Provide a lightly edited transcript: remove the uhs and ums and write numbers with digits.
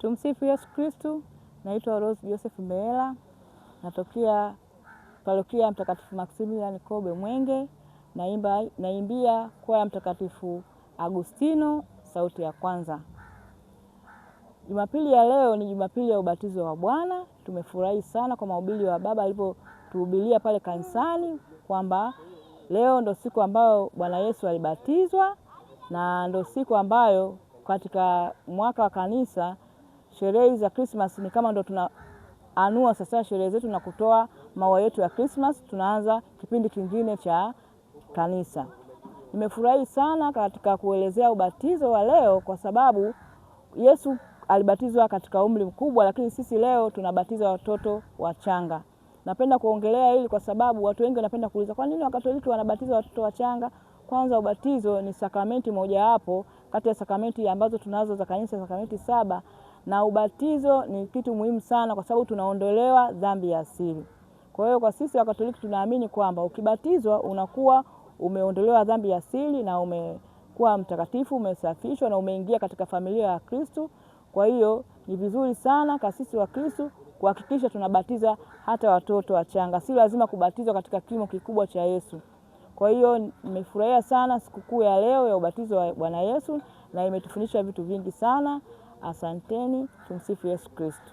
Tumsifu Yesu Kristu. Naitwa Rose Joseph Meela, natokea Parokia Mtakatifu Maximilian Kobe Mwenge, naimbia kwaya Mtakatifu Agustino sauti ya kwanza. Jumapili ya leo ni Jumapili ya ubatizo wa Bwana. Tumefurahi sana kwa mahubiri wa baba alipotuhubiria pale kanisani kwamba leo ndo siku ambayo Bwana Yesu alibatizwa, na ndo siku ambayo katika mwaka wa kanisa sherehe za Christmas ni kama ndo tunaanua sasa sherehe zetu na kutoa maua yetu ya Christmas. Tunaanza kipindi kingine cha kanisa. Nimefurahi sana katika kuelezea ubatizo wa leo kwa sababu Yesu alibatizwa katika umri mkubwa, lakini sisi leo tunabatiza watoto wachanga. Napenda kuongelea hili kwa sababu watu wengi wanapenda kuuliza kwa nini Wakatoliki wanabatiza watoto wachanga. Kwanza, ubatizo ni sakramenti moja hapo kati ya sakramenti ambazo tunazo za kanisa, sakramenti 7, na ubatizo ni kitu muhimu sana kwa sababu tunaondolewa dhambi ya asili. Kwa hiyo kwa sisi Wakatoliki tunaamini kwamba ukibatizwa unakuwa umeondolewa dhambi ya asili na umekuwa mtakatifu, umesafishwa na umeingia katika familia ya Kristo. Kwa hiyo ni vizuri sana kasisi wa Kristo kuhakikisha tunabatiza hata watoto wachanga. Si lazima kubatizwa katika kimo kikubwa cha Yesu. Kwa hiyo nimefurahia sana sikukuu ya leo ya ubatizo wa Bwana Yesu, na imetufundisha vitu vingi sana. Asanteni. Tumsifu Yesu Kristo.